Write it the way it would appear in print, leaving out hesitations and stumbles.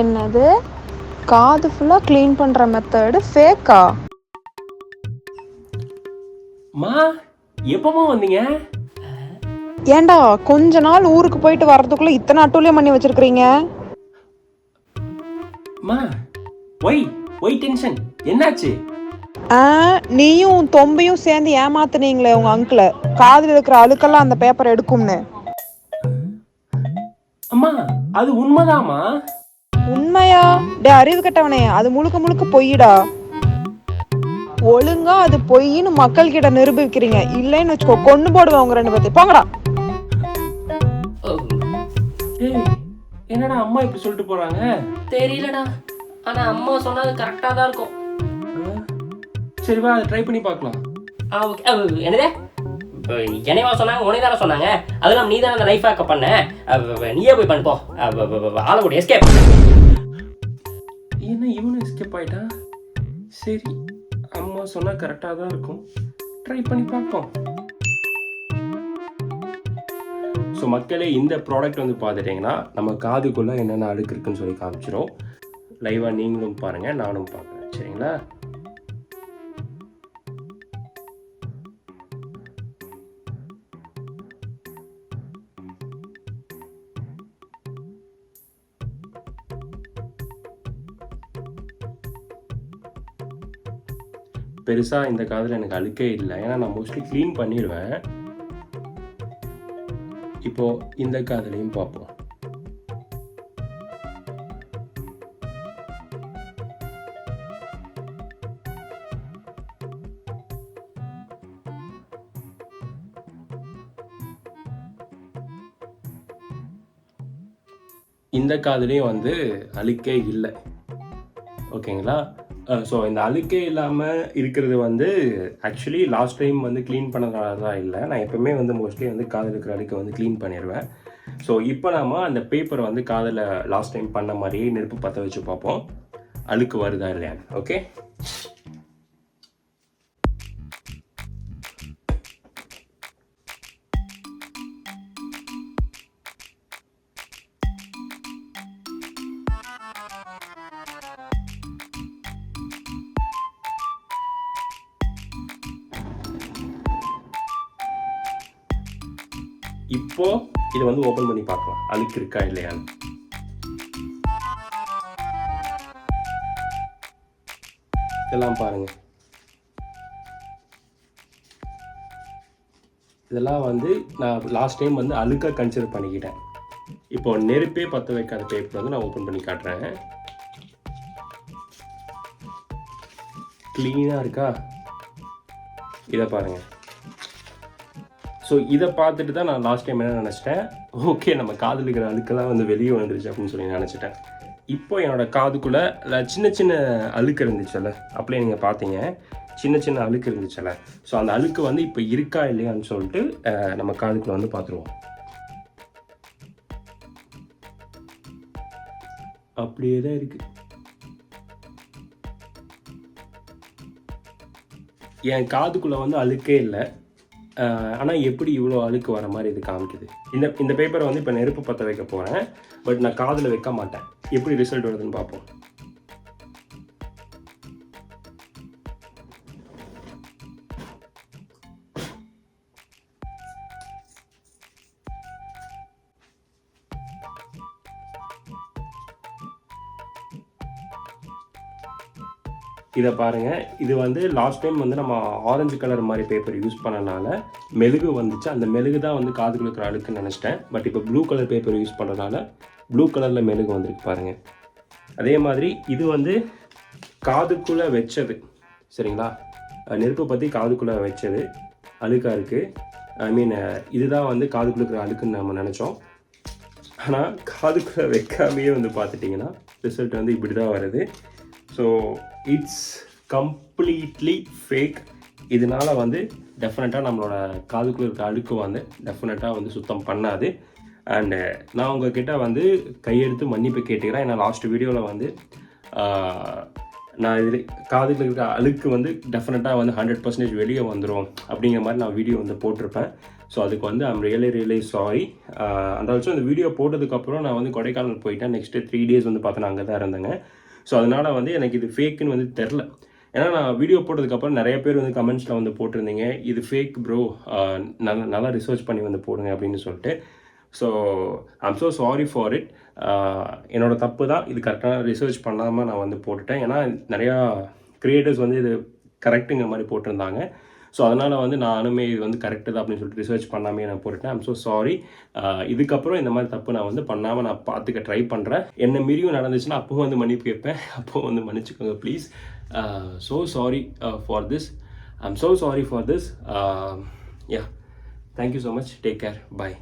என்னது? காது ஃபுல்லாக க்ளீன் பண்ணுற மெத்தடு ஃபேக்கா? மா எப்பமா வந்தீங்க? ஏண்டா கொஞ்ச நாள் ஊருக்கு போயிட்டு வர்றதுக்குள்ள இத்தனை அட்டூழியம் பண்ணி வச்சிருக்கிறீங்க? மா ஒய் ஒய் டென்ஷன் என்னாச்சு? நீயும் தொம்பையும் சேர்ந்து ஏமாத்துனீங்களே உங்க அங்கிளை, காதில் இருக்கிற அழுக்கெல்லாம் அந்த பேப்பர் எடுக்கும்னு. அம்மா அது உண்மைதாமா. உண்மையா? டே அறிவு கட்டவனே, அது முழுக்க முழுக்க பொய்யிடா. ஒழுங்கா அது பொய்ன்னு மக்கள் கிட்ட நிரூபிக்கிறீங்க. இல்லைன்னு வச்சுக்கோ, கொண்டு போடுவேன் உங்க 2 பேர்த்தையும். போங்கடா. என்னடா அம்மா இப்படி சொல்லிட்டு போறாங்க? தெரியலடா, ஆனா அம்மா சொன்னது கரெக்டா தான் இருக்கும். சரி வா, அதை ட்ரை பண்ணி பார்க்கலாம். என்னதே என்னைவா சொன்னாங்க? உனே தானே சொன்னாங்க. அதெல்லாம் நீ தானே அந்த லைஃப் ஹேக்கப் பண்ண. நீயே போய் பண்ணு போ. ஆள கூட எஸ்கேப். என்ன இவனு எஸ்கேப் ஆயிட்டான்? சரி, அம்மா சொன்னா கரெக்டாக தான் இருக்கும், ட்ரை பண்ணி பார்ப்போம். ஸோ மக்களே, இந்த ப்ராடக்ட் வந்து பார்த்துட்டிங்கன்னா நம்ம காதுக்குள்ளே என்னென்ன அழுக்கு இருக்குன்னு சொல்லி காமிச்சிடும். லைவாக நீங்களும் பாருங்கள், நானும் பார்க்குறேன். சரிங்களா? பெருசாக இந்த காதில் எனக்கு அழுக்கே இல்லை, ஏன்னா நான் மோஸ்ட்லி க்ளீன் பண்ணிடுவேன். இப்போது இந்த காதுலையும் பார்ப்போம். இந்த காதுலேயும் வந்து அழுக்கே இல்லை. ஓகேங்களா? ஸோ இந்த அழுக்கே இல்லாமல் இருக்கிறது வந்து ஆக்சுவலி லாஸ்ட் டைம் வந்து க்ளீன் பண்ணதால தான் இல்லை. நான் எப்போவுமே வந்து மோஸ்ட்லி வந்து காதில் இருக்கிற அழுக்கை வந்து க்ளீன் பண்ணிடுவேன். ஸோ இப்போ நாம் அந்த பேப்பரை வந்து காதில் லாஸ்ட் டைம் பண்ண மாதிரியே நெருப்பு பற்ற வச்சு பார்ப்போம், அழுக்கு வருதா இல்லையான்னு. ஓகே, இப்போ இதை வந்து ஓப்பன் பண்ணி பார்க்கலாம் அழுக்கு இருக்கா இல்லையான்னு. இதெல்லாம் பாருங்க, இதெல்லாம் வந்து நான் லாஸ்ட் டைம் வந்து அழுக்காக கன்சிடர் பண்ணிக்கிட்டேன். இப்போ நெருப்பே பற்ற வைக்காத பேப்பர் வந்து நான் ஓப்பன் பண்ணி காட்டுறேன். க்ளீனாக இருக்கா? இதை பாருங்கள். ஸோ இதை பார்த்துட்டு தான் நான் லாஸ்ட் டைம் என்ன நினச்சிட்டேன், ஓகே நம்ம காதில் இருக்கிற அழுக்கெல்லாம் வந்து வெளியே வந்துருச்சு அப்படின்னு சொல்லி நினச்சிட்டேன். இப்போ என்னோடய காதுக்குள்ளே சின்ன சின்ன அழுக்கு இருந்துச்சுல்ல, அப்படியே நீங்கள் பார்த்தீங்க, சின்ன சின்ன அழுக்கு இருந்துச்சுல்ல. ஸோ அந்த அழுக்கு வந்து இப்போ இருக்கா இல்லையான்னு சொல்லிட்டு நம்ம காதுக்குள்ளே வந்து பார்த்துருவோம். அப்படியே தான் இருக்குது. என் காதுக்குள்ளே வந்து அழுக்கே இல்லை, ஆனால் எப்படி இவ்வளோ அழுக்கு வர மாதிரி இது காமிக்குது. இந்த பேப்பரை வந்து இப்போ நெருப்பு பற்ற வைக்க போகிறேன், பட் நான் காதில் வைக்க மாட்டேன். எப்படி ரிசல்ட் வருதுன்னு பார்ப்போம். இதை பாருங்கள், இது வந்து லாஸ்ட் டைம் வந்து நம்ம ஆரஞ்சு கலர் மாதிரி பேப்பர் யூஸ் பண்ணனால மெழுகு வந்துச்சு. அந்த மெழுகு தான் வந்து காதுக்குள்ள இருக்கிற அழுக்குன்னு நினச்சிட்டேன். பட் இப்போ ப்ளூ கலர் பேப்பர் யூஸ் பண்ணுறதுனால ப்ளூ கலரில் மெழுகு வந்துருக்கு பாருங்கள். அதே மாதிரி இது வந்து காதுக்குள்ளே வச்சது, சரிங்களா? நெருப்பை பற்றி காதுக்குள்ளே வச்சது அழுக்காக இருக்குது. ஐ மீன் இதுதான் வந்து காதுக்குள்ள இருக்கிற அழுக்குன்னு நம்ம நினச்சோம். ஆனால் காதுக்குள்ளே வைக்காமையே வந்து பார்த்துட்டிங்கன்னா ரிசல்ட் வந்து இப்படி தான் வருது. So it's completely fake. இதனால் வந்து டெஃபினட்டாக நம்மளோட காதுக்குள்ளே இருக்க அழுக்கு வந்து டெஃபினட்டாக வந்து சுத்தம் பண்ணாது. அண்டு நான் உங்கள்கிட்ட வந்து கையெடுத்து மன்னிப்பு கேட்டுக்கிறேன். ஏன்னா லாஸ்ட் வீடியோவில் வந்து நான் இது காதுக்குள்ள இருக்க அழுக்கு வந்து டெஃபினட்டாக வந்து 100% வெளியே வந்துடும் அப்படிங்கிற மாதிரி நான் வீடியோ வந்து போட்டிருப்பேன். ஸோ அதுக்கு வந்து ஐம் ரியலி சாரி. அந்த ஆல்சோ இந்த வீடியோ போட்டதுக்கப்புறம் நான் வந்து கொடைக்கானல் போயிட்டேன். நெக்ஸ்ட்டு 3 days வந்து பார்த்தா நான் அங்கே தான் இருந்தேங்க. ஸோ அதனால் வந்து எனக்கு இது ஃபேக்குன்னு வந்து தெரில. ஏன்னா நான் வீடியோ போட்டதுக்கப்புறம் நிறைய பேர் வந்து கமெண்ட்ஸில் வந்து போட்டிருந்தீங்க, இது ஃபேக் ப்ரோ, நல்லா ரிசர்ச் பண்ணி வந்து போடுங்க அப்படின்னு சொல்லிட்டு. So I'm so sorry for it. என்னோடய தப்பு தான், இது கரெக்டாக ரிசர்ச் பண்ணாமல் நான் வந்து போட்டுட்டேன். ஏன்னா நிறையா க்ரியேட்டர்ஸ் வந்து இது கரெக்டுங்கிற மாதிரி போட்டிருந்தாங்க. ஸோ அதனால் வந்து நானுமே இது வந்து கரெக்டு தான் அப்படின்னு சொல்லிட்டு ரிசர்ச் பண்ணாமே நான் போட்டுட்டேன். I'm so sorry. இதுக்கப்புறம் இந்த மாதிரி தப்பு நான் வந்து பண்ணாமல் நான் பார்த்துக்க ட்ரை பண்ணுறேன். என்ன மீறியும் நடந்துச்சுன்னா அப்போவும் வந்து மன்னிப்பு கேட்பேன். அப்போவும் வந்து மன்னிச்சுக்கோங்க please. So sorry for this. I'm so sorry for this. Yeah. Thank you so much. Take care. Bye.